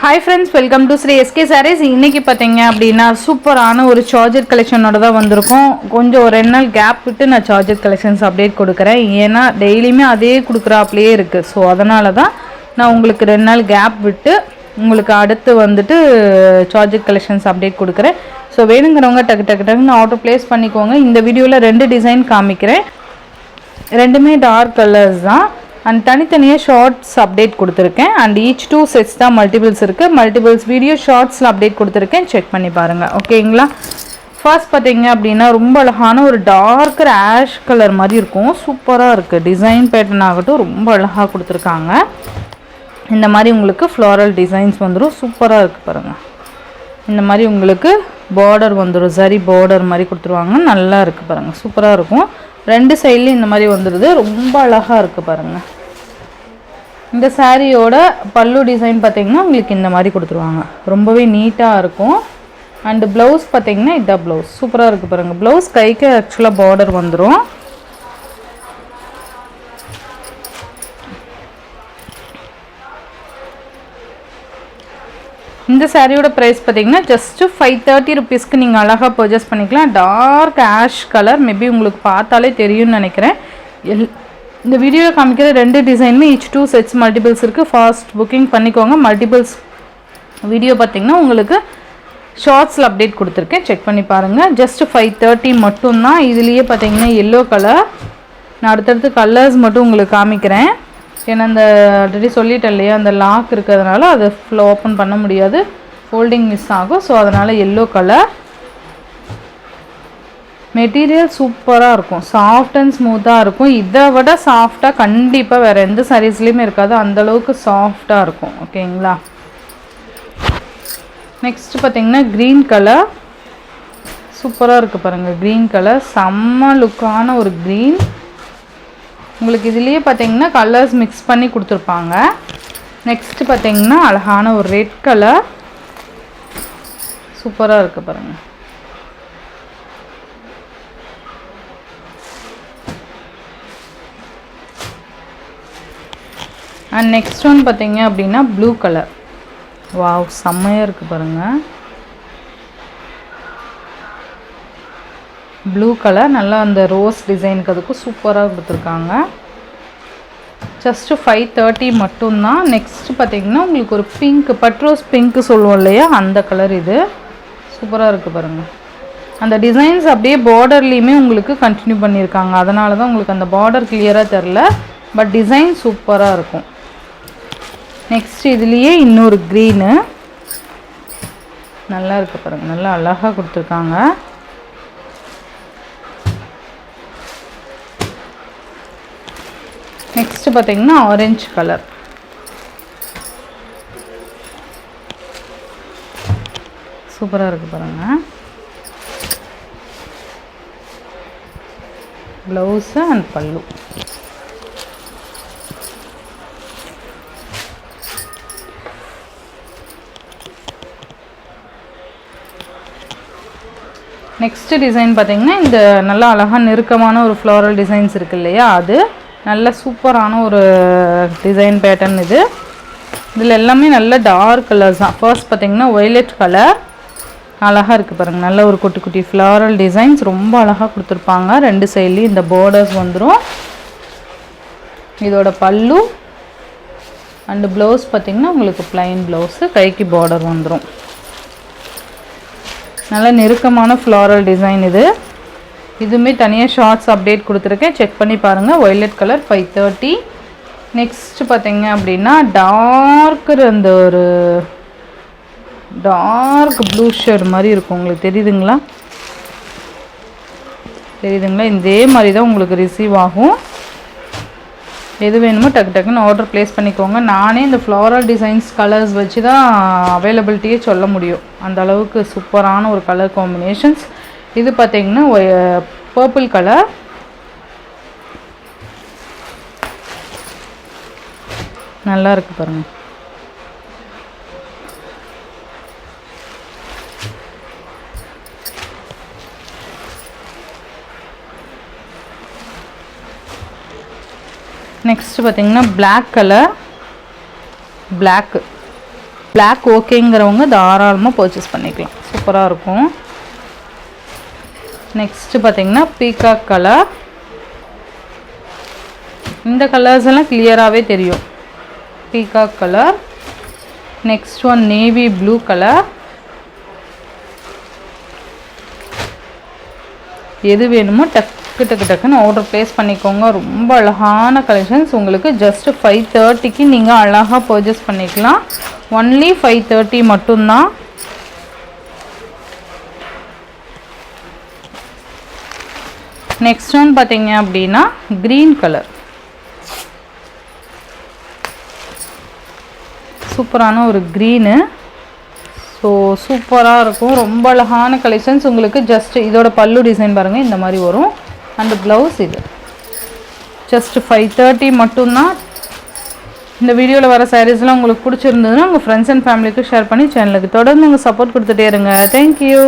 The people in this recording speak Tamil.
Hi friends, welcome to Sri SK Sarees. இன்னைக்கு பாத்தீங்க அப்படினா சூப்பரான ஒரு சார்ஜர் கலெக்ஷனோட தான் வந்திருக்கோம். கொஞ்சம் ஒரு 2 நாள் கேப் விட்டு நான் சார்ஜர் கலெக்ஷன்ஸ் அப்டேட் கொடுக்கிறேன். ஏனா டெய்லியுமே அதே குடுக்குறாப்லயே இருக்கு. சோ அதனால தான் நான் உங்களுக்கு 2 நாள் கேப் விட்டு உங்களுக்கு அடுத்து வந்துட்டு சார்ஜர் கலெக்ஷன்ஸ் அப்டேட் கொடுக்கிறேன். சோ வேணும்ங்கறவங்க டக்கு ஆர்டர் பிளேஸ் பண்ணிக்கோங்க. இந்த வீடியோல 2 டிசைன் காமிக்கிறேன். ரெண்டுமே டார்க் கலர்ஸ் தான். And தனித்தனியா ஷார்ட்ஸ் அப்டேட் கொடுத்திருக்கேன். and each two sets தான் மல்டிபிள்ஸ் இருக்கு. மல்டிபிள்ஸ் வீடியோ ஷார்ட்ஸ்ல அப்டேட் கொடுத்திருக்கேன். செக் பண்ணி பாருங்க. ஓகேங்களா? ஃபர்ஸ்ட் பாத்தீங்க அப்படினா ரொம்ப அழகான ஒரு டார்க்கர் ஆஷ் கலர் மாதிரி இருக்கும். சூப்பரா இருக்கு. டிசைன் பேட்டர்ன் ஆகட்டும் ரொம்ப அழகா கொடுத்திருக்காங்க. இந்த மாதிரி உங்களுக்கு ஃப்ளோரல் டிசைன்ஸ் வந்துரும். சூப்பரா இருக்கு பாருங்க. இந்த மாதிரி உங்களுக்கு border வந்துரும். சரி border மாதிரி கொடுத்துருவாங்க. நல்லா இருக்கு பாருங்க. சூப்பரா இருக்கும். ரெண்டு சைடுல இந்த மாதிரி வந்துருது. ரொம்ப அழகா இருக்கு பாருங்க. இந்த சாரியோட பல்லு டிசைன் பாத்தீங்கன்னா உங்களுக்கு இந்த மாதிரி கொடுத்துருவாங்க. ரொம்பவே நீட்டா இருக்கும். and blouse பாத்தீங்கன்னா இத blouse சூப்பரா இருக்கு பாருங்க. blouse கைக்கு एक्चुअली border வந்துரும். இந்த சாரியோட பிரைஸ் பாத்தீங்கன்னா just 530 ரூபீஸ்க்கு நீங்க அழகா பர்சேஸ் பண்ணிக்கலாம். டார்க் ஆஷ் கலர் மேபி உங்களுக்கு பார்த்தாலே தெரியும்னு நினைக்கிறேன். இந்த வீடியோல காமிக்கிற ரெண்டு டிசைனுமே each two sets மல்டிபிள்ஸ் இருக்கு. ஃபாஸ்ட் புக்கிங் பண்ணிக்கோங்க. மல்டிபிள்ஸ் வீடியோ பாத்தீங்கன்னா உங்களுக்கு ஷார்ட்ஸ்ல அப்டேட் கொடுத்திருக்கேன். செக் பண்ணி பாருங்க. just 530 மட்டும் தான். இதுலயே பாத்தீங்கன்னா yellow கலர். நான் அடுத்து கலர்ஸ் மட்டும் உங்களுக்கு காமிக்கிறேன். ஏன்னா அந்த ஆல்ரெடி சொல்லிட்டேன் இல்லையா அந்த லாக் இருக்கிறதுனால அது ஓப்பன் பண்ண முடியாது. ஃபோல்டிங் மிஸ் ஆகும். ஸோ அதனால எல்லோ கலர். மெட்டீரியல் சூப்பராக இருக்கும். சாஃப்ட் அண்ட் ஸ்மூத்தாக இருக்கும். இதை விட சாஃப்டாக கண்டிப்பாக வேறு எந்த சாரீஸ்லேயுமே இருக்காது. அந்தளவுக்கு சாஃப்டாக இருக்கும். ஓகேங்களா? நெக்ஸ்ட் பார்த்தீங்கன்னா க்ரீன் கலர். சூப்பராக இருக்குது பாருங்கள். க்ரீன் கலர் செம்ம லுக்கான ஒரு க்ரீன். உங்களுக்கு இதுலயே பாத்தீங்கன்னா கலர்ஸ் மிக்ஸ் பண்ணி கொடுத்திருப்பாங்க. நெக்ஸ்ட் பாத்தீங்கன்னா அழகான ஒரு ரெட் கலர். சூப்பரா இருக்கு பாருங்க. and next one பாத்தீங்க அப்படினா ப்ளூ கலர். வாவ் செம்மையா இருக்கு பாருங்க. ப்ளூ கலர் நல்லா அந்த ரோஸ் டிசைனுக்கு அதுக்கு சூப்பராக கொடுத்துருக்காங்க. ஜஸ்ட் 530 மட்டும்தான். நெக்ஸ்ட் பார்த்தீங்கன்னா உங்களுக்கு ஒரு பிங்க் பட்ரோஸ் பிங்க் சொல்லுவோம் இல்லையா அந்த கலர். இது சூப்பராக இருக்குது பாருங்கள். அந்த டிசைன்ஸ் அப்படியே பார்டர்லேயுமே உங்களுக்கு கண்டினியூ பண்ணியிருக்காங்க. அதனால தான் உங்களுக்கு அந்த பார்டர் கிளியராக தெரில. பட் டிசைன் சூப்பராக இருக்கும். நெக்ஸ்ட் இதுலேயே இன்னொரு க்ரீனு நல்லா இருக்குது பாருங்கள். நல்லா அழகாக கொடுத்துருக்காங்க. நெக்ஸ்ட் பாத்தீங்கன்னா ஆரஞ்சு கலர். சூப்பரா இருக்கு பாருங்க. ப்ளவுஸ் அண்ட் பல்லு. நெக்ஸ்ட் டிசைன் பாத்தீங்கன்னா இந்த நல்ல அழகா நெருக்கமான ஒரு ஃப்ளோரல் டிசைன்ஸ் இருக்கு இல்லையா அது நல்ல சூப்பரான ஒரு டிசைன் பேட்டர்ன் இது. இதில் எல்லாமே நல்ல டார்க் கலர்ஸ் தான். ஃபர்ஸ்ட் பார்த்தீங்கன்னா வயலட் கலர் அழகாக இருக்குது பாருங்கள். நல்ல ஒரு குட்டி குட்டி ஃப்ளாரல் டிசைன்ஸ் ரொம்ப அழகாக கொடுத்துருப்பாங்க. ரெண்டு சைட்லேயும் இந்த பார்டர்ஸ் வந்துடும். இதோட பல்லு அண்டு ப்ளவுஸ் பார்த்திங்கன்னா உங்களுக்கு ப்ளைன் ப்ளவுஸு கைக்கு பார்டர் வந்துடும். நல்ல நெருக்கமான ஃப்ளாரல் டிசைன் இது. இதுவுமே தனியாக ஷார்ட்ஸ் அப்டேட் கொடுத்துருக்கேன். செக் பண்ணி பாருங்கள். Violet colour 530. நெக்ஸ்ட் பார்த்தீங்க அப்படின்னா டார்க்கர் அந்த ஒரு டார்க் ப்ளூ ஷேட் மாதிரி இருக்கும். உங்களுக்கு தெரியுதுங்களா? இதே மாதிரி தான் உங்களுக்கு ரிசீவ் ஆகும். எது வேணுமோ டக்குன்னு ஆர்டர் ப்ளேஸ் பண்ணிக்கோங்க. நானே இந்த ஃப்ளாரல் டிசைன்ஸ் கலர்ஸ் வச்சு தான் அவைலபிலிட்டியே சொல்ல முடியும். அந்த அளவுக்கு சூப்பரான ஒரு கலர் காம்பினேஷன்ஸ். இது பார்த்தீங்கன்னா பர்பிள் கலர். நல்லா இருக்கு பாருங்க. நெக்ஸ்ட் பார்த்தீங்கன்னா பிளாக் கலர். பிளாக் பிளாக் ஓகேங்கிறவங்க தாராளமாக பர்ச்சேஸ் பண்ணிக்கலாம். சூப்பராக இருக்கும். நெக்ஸ்ட்டு பார்த்தீங்கன்னா பீகாக் கலர். இந்த கலர்ஸ் எல்லாம் கிளியராகவே தெரியும். Peacock colour. Next one navy blue colour. எது வேணுமோ டக்குன்னு ஆர்டர் ப்ளேஸ் பண்ணிக்கோங்க. ரொம்ப அழகான கலெக்ஷன்ஸ். உங்களுக்கு ஜஸ்ட் 5:30க்கு நீங்கள் அழகாக பர்ச்சேஸ் பண்ணிக்கலாம். ஒன்லி 5:30 மட்டும்தான். நெக்ஸ்ட் ஒன் பார்த்தீங்க அப்படின்னா க்ரீன் கலர். சூப்பரான ஒரு க்ரீனு. ஸோ சூப்பராக இருக்கும். ரொம்ப அழகான கலெக்ஷன்ஸ். உங்களுக்கு ஜஸ்ட் இதோட பல்லு டிசைன் பாருங்கள், இந்த மாதிரி வரும். அண்ட் ப்ளவுஸ் இது ஜஸ்ட் 5:30 மட்டும்தான். இந்த வீடியோவில் வர சாரீஸ்லாம் உங்களுக்கு பிடிச்சிருந்ததுன்னா உங்கள் ஃப்ரெண்ட்ஸ் அண்ட் ஃபேமிலிக்கு ஷேர் பண்ணி சேனலுக்கு தொடர்ந்து உங்கள் சப்போர்ட் கொடுத்துட்டே இருங்க. தேங்க்யூ.